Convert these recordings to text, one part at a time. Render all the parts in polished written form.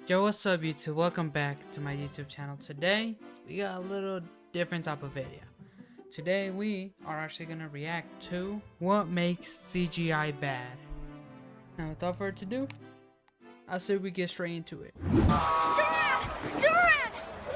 Yo, what's up YouTube? Welcome back to my YouTube channel. Today, we got a little different type of video. Today, we are actually going to react to what makes CGI bad. Now, without further ado, I say we get straight into it. Superman!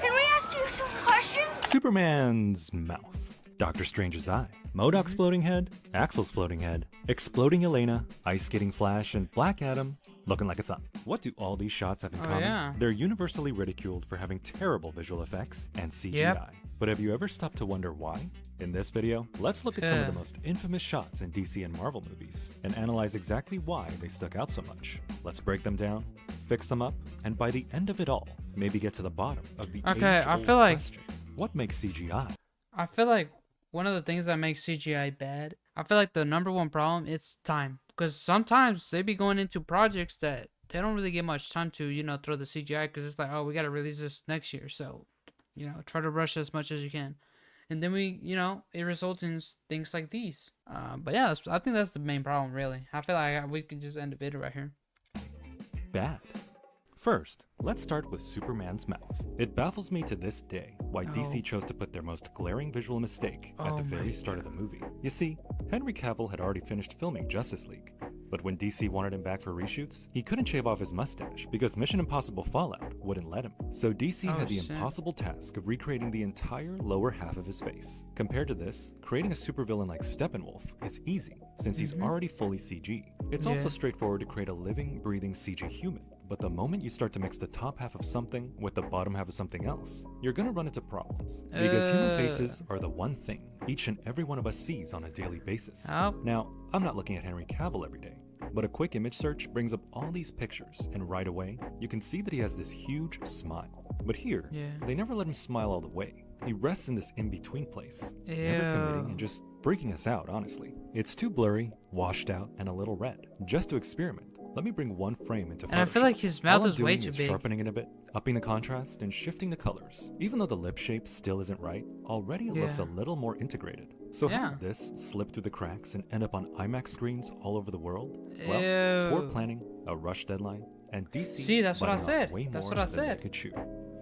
Can we ask you some questions? Superman's mouth, Doctor Strange's eye, MODOK's floating head, Axel's floating head, exploding Elena, ice skating Flash, and Black Adam looking like a thumb. What do all these shots have in common? Yeah. They're universally ridiculed for having terrible visual effects and CGI. Yep. But have you ever stopped to wonder why? In this video, let's look at some of the most infamous shots in DC and Marvel movies and analyze exactly why they stuck out so much. Let's break them down, fix them up, and by the end of it all, maybe get to the bottom of the age-old question. What makes CGI? I feel like one of the things that makes CGI bad, I feel like the number one problem is time. Because sometimes they be going into projects that they don't really get much time to, throw the CGI, because it's like, oh, we got to release this next year. So, try to rush as much as you can. And then it results in things like these. But yeah, I think that's the main problem, really. I feel like we can just end the video right here. Bad. First, let's start with Superman's mouth. It baffles me to this day why DC chose to put their most glaring visual mistake at the very start of the movie. You see, Henry Cavill had already finished filming Justice League, but when DC wanted him back for reshoots, he couldn't shave off his mustache because Mission Impossible Fallout wouldn't let him. So DC had the impossible task of recreating the entire lower half of his face. Compared to this, creating a supervillain like Steppenwolf is easy since he's already fully CG. It's also straightforward to create a living, breathing CG human. But the moment you start to mix the top half of something with the bottom half of something else, you're gonna run into problems. Because human faces are the one thing each and every one of us sees on a daily basis. Now, I'm not looking at Henry Cavill every day, but a quick image search brings up all these pictures, and right away, you can see that he has this huge smile. But here, they never let him smile all the way. He rests in this in-between place, never committing and just freaking us out, honestly. It's too blurry, washed out, and a little red. Just to experiment, let me bring one frame into Photoshop. And I feel like his mouth is way too big. Sharpening it a bit, upping the contrast, and shifting the colors. Even though the lip shape still isn't right, already it looks a little more integrated. So how did this slip through the cracks and end up on IMAX screens all over the world? Well, poor planning, a rush deadline, and DC. See, that's what I said. That's what I said. Could shoot.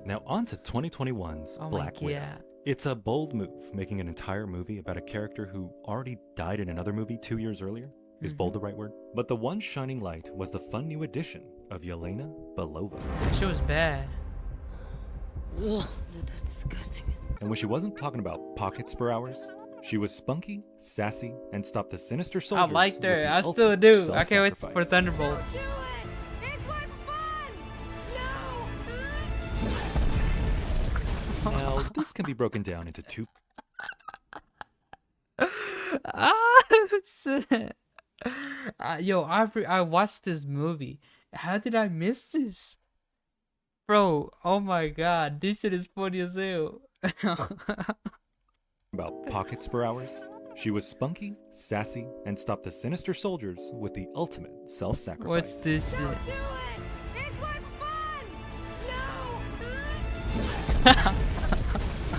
Now on to 2021's Black Widow. It's a bold move, making an entire movie about a character who already died in another movie 2 years earlier. Is bold the right word? But the one shining light was the fun new addition of Yelena Belova. She was bad. Ugh, that was disgusting. And when she wasn't talking about pockets for hours, she was spunky, sassy, and stopped the sinister soldiers. I liked her. I still do. I can't wait for Thunderbolts. This was fun! No! Now, this can be broken down into two. Yo, I watched this movie. How did I miss this? Bro, oh my god, this shit is funny as hell. About pockets for hours. She was spunky, sassy, and stopped the sinister soldiers with the ultimate self-sacrifice. What's this shit? Don't do it! This was fun! No!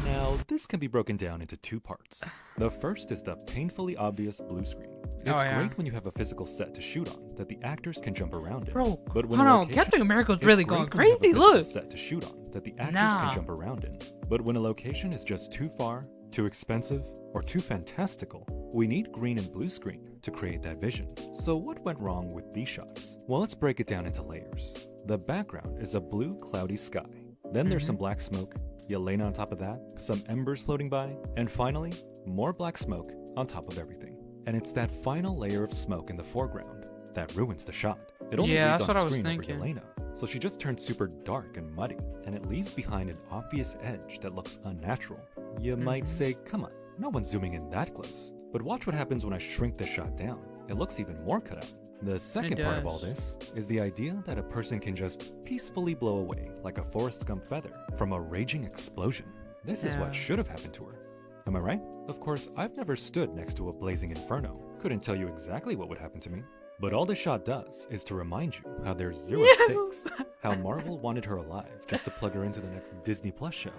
Now, this can be broken down into two parts. The first is the painfully obvious blue screen. It's great when you have a physical set to shoot on that the actors can jump around in. Bro, but when hold on, Captain America's really going crazy. Look, set to shoot on that the actors can jump around in. But when a location is just too far, too expensive, or too fantastical, we need green and blue screen to create that vision. So what went wrong with these shots? Well, let's break it down into layers. The background is a blue cloudy sky. Then there's some black smoke, Yelena on top of that, some embers floating by, and finally, more black smoke on top of everything. And it's that final layer of smoke in the foreground that ruins the shot. It only leads on screen over Yelena, so she just turns super dark and muddy, and it leaves behind an obvious edge that looks unnatural. You might say, come on, no one's zooming in that close. But watch what happens when I shrink the shot down. It looks even more cut out. The second part of all this is the idea that a person can just peacefully blow away like a Forrest Gump feather from a raging explosion. This is what should have happened to her. Am I right? Of course, I've never stood next to a blazing inferno. Couldn't tell you exactly what would happen to me. But all this shot does is to remind you how there's zero stakes. How Marvel wanted her alive just to plug her into the next Disney Plus show.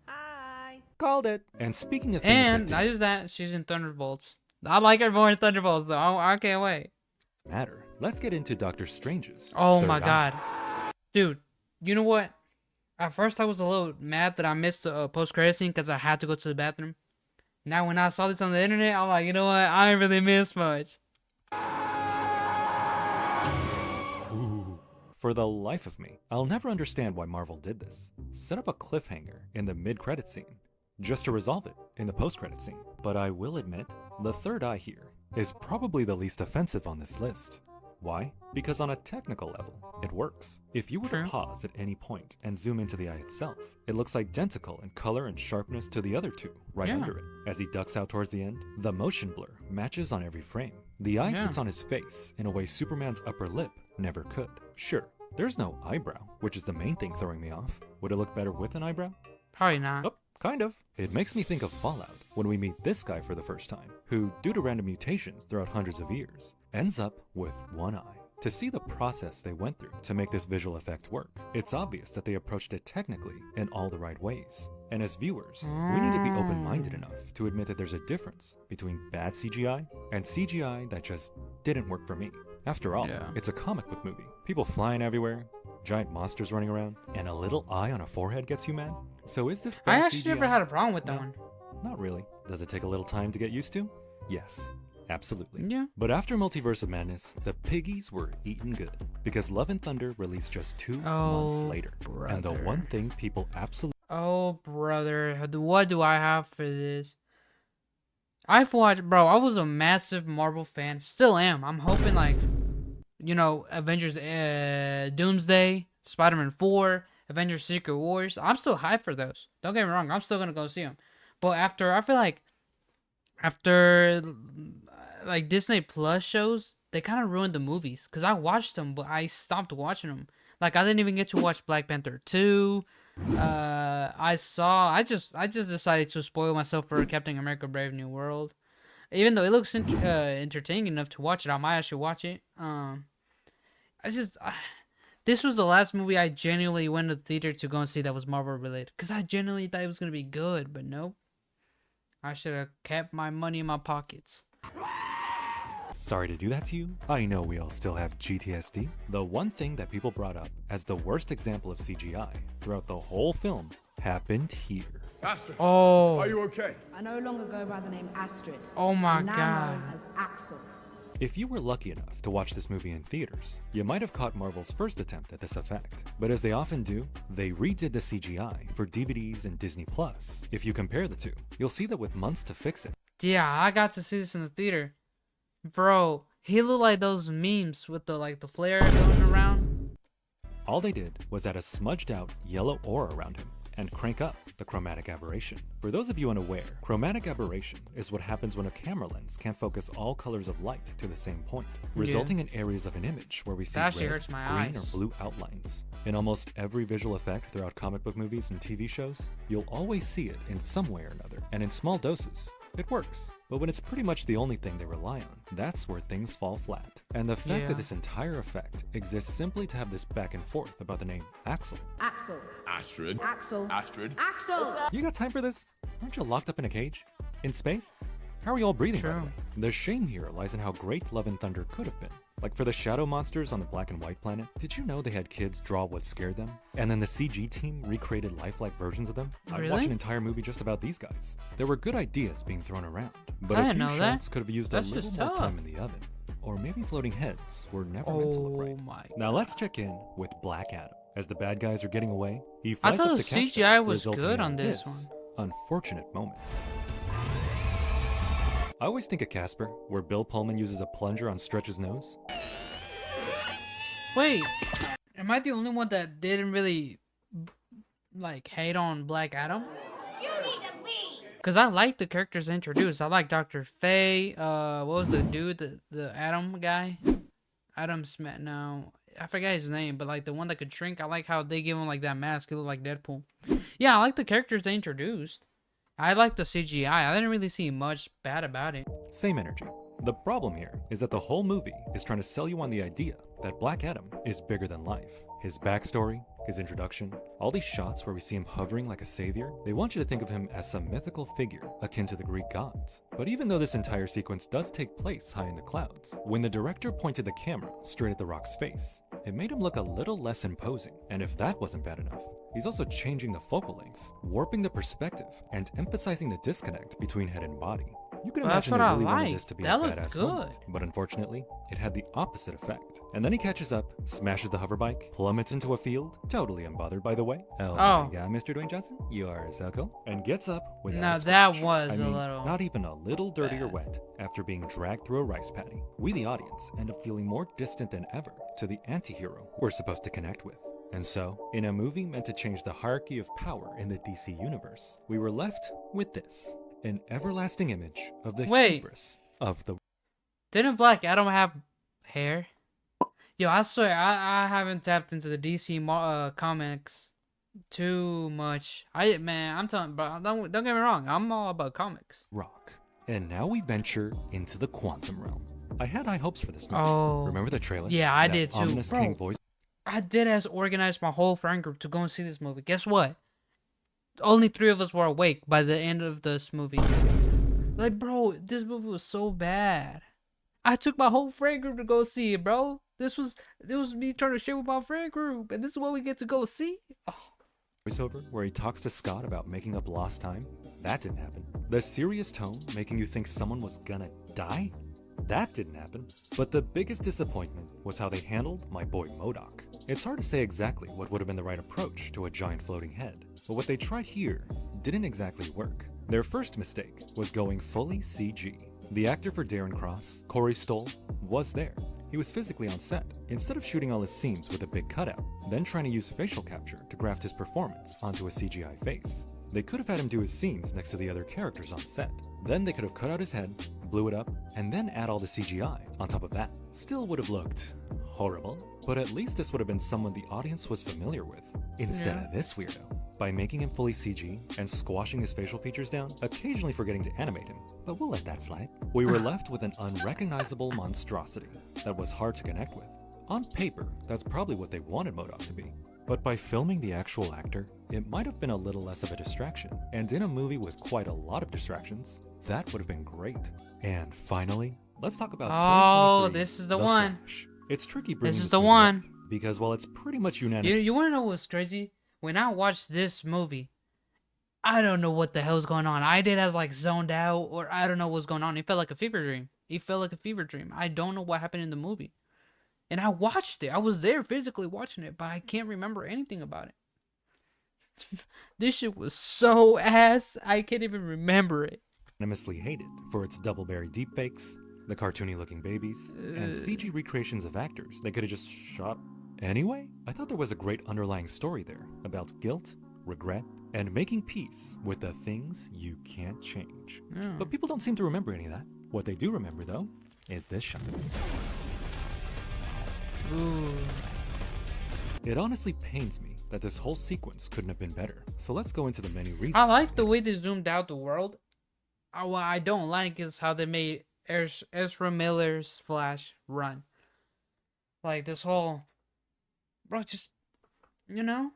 Hi. Called it. And speaking of things not just that, she's in Thunderbolts. I like her more in Thunderbolts though. I can't wait. Matter. let's get into Doctor Strange's Oh third my eye. god. Dude, you know what? At first I was a little mad that I missed the post-credit scene because I had to go to the bathroom. Now when I saw this on the internet, I'm like, you know what? I ain't really missed much. Ooh. For the life of me, I'll never understand why Marvel did this. Set up a cliffhanger in the mid-credit scene, just to resolve it in the post-credit scene. But I will admit, the third eye here is probably the least offensive on this list. Why? Because on a technical level, it works. If you were True. to pause at any point and zoom into the eye itself, it looks identical in color and sharpness to the other two, right Yeah. under it. As he ducks out towards the end, the motion blur matches on every frame. The eye Yeah. sits on his face in a way Superman's upper lip never could. Sure, there's no eyebrow, which is the main thing throwing me off. Would it look better with an eyebrow? Probably not. Oh, kind of. It makes me think of Fallout when we meet this guy for the first time, who, due to random mutations throughout hundreds of years, ends up with one eye. To see the process they went through to make this visual effect work, it's obvious that they approached it technically in all the right ways. And as viewers, we need to be open-minded enough to admit that there's a difference between bad CGI and CGI that just didn't work for me. After all, Yeah. it's a comic book movie. People flying everywhere, giant monsters running around, and a little eye on a forehead gets you mad? So is this I bad actually CGI? never had a problem with that No. one. Not really. Does it take a little time to get used to? Yes, absolutely. Yeah. But after Multiverse of Madness, the piggies were eating good because Love and Thunder released just 2 months Oh, later. And the brother. one thing people absolutely Oh, brother. What do I have for this? I've watched, bro, I was a massive Marvel fan. Still am. I'm hoping, like, you know, Avengers Doomsday, Spider-Man 4, Avengers Secret Wars. I'm still hyped for those. Don't get me wrong. I'm still going to go see them. But I feel like, after, like, Disney Plus shows, they kind of ruined the movies. Because I watched them, but I stopped watching them. Like, I didn't even get to watch Black Panther 2. I just decided to spoil myself for Captain America Brave New World. Even though it looks entertaining enough to watch it, I might actually watch it. I just this was the last movie I genuinely went to the theater to go and see that was Marvel related, because I genuinely thought it was gonna be good, but nope. I should have kept my money in my pockets. sorry to do that to you. I know we all still have GTSD. The one thing that people brought up as the worst example of CGI throughout the whole film happened here. Astrid, Oh, are you okay? I no longer go by the name Astrid. oh my now god. known as Axel. If you were lucky enough to watch this movie in theaters, you might have caught Marvel's first attempt at this effect. But as they often do, they redid the CGI for DVDs and Disney Plus. If you compare the two, you'll see that with months to fix it, Yeah, I got to see this in the theater. Bro, he looked like those memes with the flare going around. all they did was add a smudged out yellow aura around him and crank up the chromatic aberration. For those of you unaware, chromatic aberration is what happens when a camera lens can't focus all colors of light to the same point, resulting in areas of an image where we see That actually red, hurts my green, eyes. or blue outlines. In almost every visual effect throughout comic book movies and TV shows, you'll always see it in some way or another, and in small doses. It works, but when it's pretty much the only thing they rely on, that's where things fall flat. And the fact Yeah. that this entire effect exists simply to have this back and forth about the name Axel. Axel. Astrid. Axel. Astrid. Axel! You got time for this? Aren't you locked up in a cage? In space? How are you all breathing by the True. way? The shame here lies in how great Love and Thunder could have been. Like for the shadow monsters on the black and white planet, did you know they had kids draw what scared them? And then the CG team recreated lifelike versions of them? I'd watch Really? an entire movie just about these guys. There were good ideas being thrown around, but I a didn't few know that. shots could have used That's a little just more tough. time in the oven. Or maybe floating heads were never meant to look Oh right. my. Now let's check in with Black Adam. As the bad guys are getting away, he I flies thought up the to catch CGI them, was resulting good in on this unfortunate moment. I always think of Casper, where Bill Pullman uses a plunger on Stretch's nose. Wait, am I the only one that didn't really like hate on Black Adam? You need to leave. Cause I like the characters introduced. I like Dr. Fate. What was the dude, the Atom guy? Adam Smith. No, I forget his name, but like the one that could shrink. I like how they give him like that mask. He looked like Deadpool. Yeah, I like the characters they introduced. I like the CGI. I didn't really see much bad about it. Same energy. The problem here is that the whole movie is trying to sell you on the idea that Black Adam is bigger than life. His backstory, his introduction, all these shots where we see him hovering like a savior, they want you to think of him as some mythical figure akin to the Greek gods. But even though this entire sequence does take place high in the clouds, when the director pointed the camera straight at The Rock's face, it made him look a little less imposing. And if that wasn't bad enough, he's also changing the focal length, warping the perspective, and emphasizing the disconnect between head and body. You can Well, that's imagine what they I really wanted like. this to be That a looked badass good. moment, but unfortunately, it had the opposite effect. And then he catches up, smashes the hoverbike, plummets into a field, totally unbothered by the way. Oh my god, Mr. Dwayne Johnson, you are so cool. And gets up without Now a that scratch. was I a mean, little not even a little dirty or bad. wet after being dragged through a rice paddy. We, the audience, end up feeling more distant than ever to the anti-hero we're supposed to connect with. And so, in a movie meant to change the hierarchy of power in the DC universe, we were left with this. An everlasting image of the Wait. hubris of the Didn't Black Adam have hair? Yo, I swear, I haven't tapped into the DC comics too much. I'm telling, bro, don't get me wrong, I'm all about comics. Rock. And now we venture into the quantum realm. I had high hopes for this movie. Oh. Remember the trailer? Yeah, I That did too. ominous Bro, King voice. I did as organize my whole friend group to go and see this movie. Guess what? Only 3 of us were awake by the end of this movie. Like, bro, this movie was so bad. I took my whole friend group to go see it, bro. This was me trying to share with my friend group, and this is what we get to go see. Oh. Voiceover where he talks to Scott about making up lost time. That didn't happen. The serious tone making you think someone was gonna die. That didn't happen. But the biggest disappointment was how they handled my boy MODOK. It's hard to say exactly what would have been the right approach to a giant floating head, but what they tried here didn't exactly work. Their first mistake was going fully CG. The actor for Darren Cross, Corey Stoll, was there. He was physically on set, instead of shooting all his scenes with a big cutout, then trying to use facial capture to graft his performance onto a CGI face. They could have had him do his scenes next to the other characters on set. Then they could have cut out his head, blew it up, and then add all the CGI on top of that. Still would have looked horrible, but at least this would have been someone the audience was familiar with, instead of this weirdo. By making him fully CG and squashing his facial features down, occasionally forgetting to animate him, but we'll let that slide, we were left with an unrecognizable monstrosity that was hard to connect with. On paper, that's probably what they wanted MODOK to be. But by filming the actual actor, it might have been a little less of a distraction, and in a movie with quite a lot of distractions, that would have been great. And finally, let's talk about 2023, this is the one. Flash. It's tricky bringing This is this the movie one. up, because while it's pretty much unanimous, You want to know what's crazy? When I watched this movie, I don't know what the hell's going on. I did as like zoned out, or I don't know what's going on. It felt like a fever dream. I don't know what happened in the movie. And I watched it. I was there physically watching it, but I can't remember anything about it. This shit was so ass. I can't even remember it. unanimously hated for its double-berry deepfakes, the cartoony-looking babies, and CG recreations of actors they could have just shot anyway. I thought there was a great underlying story there about guilt, regret, and making peace with the things you can't change. Yeah. But people don't seem to remember any of that. What they do remember, though, is this shot. Ooh. It honestly pains me that this whole sequence couldn't have been better. So let's go into the many reasons. I like the way they zoomed out the world. What I don't like is how they made Ezra Miller's Flash run. Like this whole, bro, just, you know?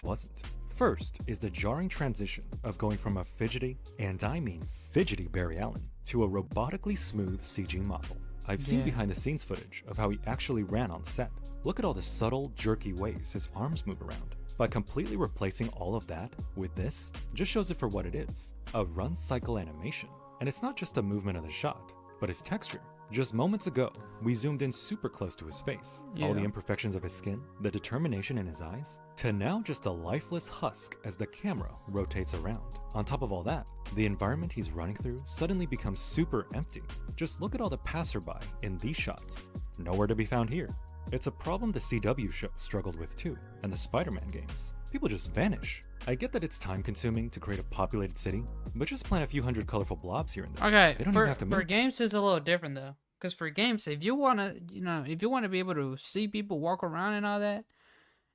Wasn't. First is the jarring transition of going from a fidgety, and I mean fidgety Barry Allen, to a robotically smooth CG model. I've seen Yeah. behind the scenes footage of how he actually ran on set. Look at all the subtle, jerky ways his arms move around. By completely replacing all of that with this, just shows it for what it is, a run cycle animation. And it's not just a movement of the shot, but his texture. Just moments ago, we zoomed in super close to his face, all the Yeah. imperfections of his skin, the determination in his eyes, to now just a lifeless husk as the camera rotates around. On top of all that, the environment he's running through suddenly becomes super empty. Just look at all the passerby in these shots. Nowhere to be found here. It's a problem the CW show struggled with too, and the Spider-Man games. People just vanish. I get that it's time-consuming to create a populated city, but just plant a few hundred colorful blobs here and there. Okay, They don't for, even have to for move. games it's a little different though. Because for games, if you wanna, if you wanna be able to see people walk around and all that,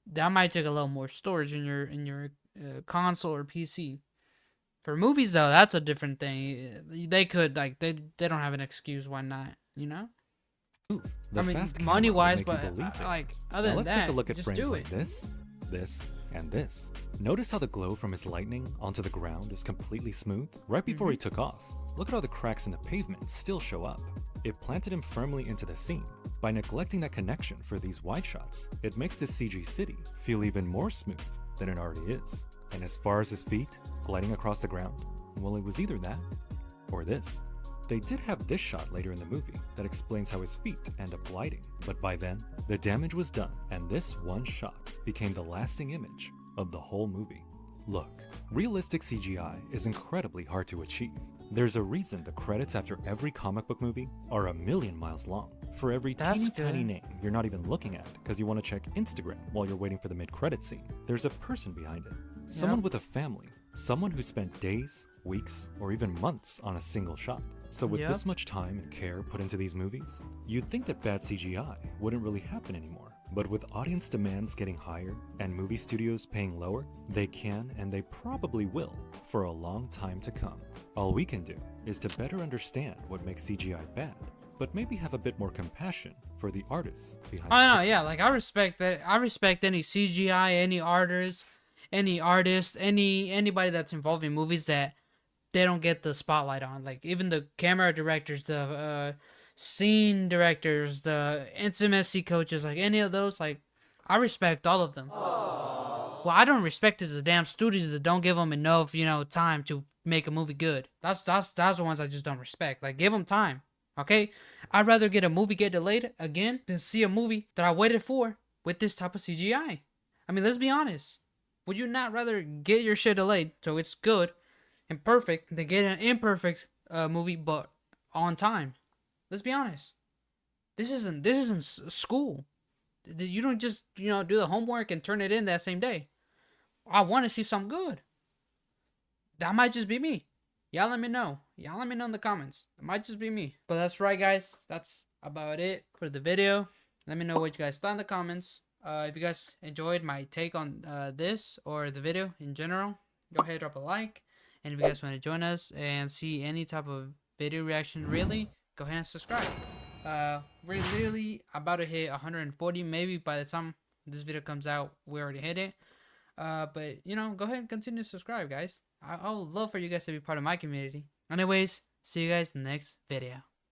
that might take a little more storage in your console or PC. For movies though, that's a different thing. They could like they don't have an excuse why not, you know? move. I The mean, fast money camera will wise, make you but believe it. like other Now than let's that, take a look at just frames do like it. this, and this. Notice how the glow from his lightning onto the ground is completely smooth? Right before he took off, look at how the cracks in the pavement still show up. It planted him firmly into the scene. By neglecting that connection for these wide shots, it makes this CG city feel even more smooth than it already is. And as far as his feet gliding across the ground, well, it was either that or this. They did have this shot later in the movie that explains how his feet end up gliding, but by then, the damage was done, and this one shot became the lasting image of the whole movie. Look, realistic CGI is incredibly hard to achieve. There's a reason the credits after every comic book movie are a million miles long. For every That's teeny tiny good. name you're not even looking at because you want to check Instagram while you're waiting for the mid-credit scene, there's a person behind it. Someone Yep. with a family, someone who spent days, weeks, or even months on a single shot. So with Yep. this much time and care put into these movies, you'd think that bad CGI wouldn't really happen anymore. But with audience demands getting higher and movie studios paying lower, they can and they probably will for a long time to come. All we can do is to better understand what makes CGI bad, but maybe have a bit more compassion for the artists behind Oh the no, yeah, pixels. like I respect that. I respect any CGI, any artist, anybody that's involved in movies that they don't get the spotlight on. Like even the camera directors, the scene directors, the intimacy coaches, like any of those, like I respect all of them. What I don't respect is the damn studios that don't give them enough, time to make a movie good. That's the ones I just don't respect. Like give them time, okay? I'd rather get a movie get delayed again than see a movie that I waited for with this type of CGI. I mean, let's be honest. Would you not rather get your shit delayed so it's good and perfect than get an imperfect movie but on time? Let's be honest. This isn't school. You don't just do the homework and turn it in that same day. I want to see something good. That might just be me. Y'all let me know. Y'all let me know in the comments. It might just be me. But that's right, guys. That's about it for the video. Let me know what you guys thought in the comments. If you guys enjoyed my take on this or the video in general, go ahead, drop a like. And if you guys want to join us and see any type of video reaction, really, go ahead and subscribe. We're literally about to hit 140. Maybe by the time this video comes out, we already hit it. But go ahead and continue to subscribe, guys. I would love for you guys to be part of my community. Anyways, see you guys in the next video.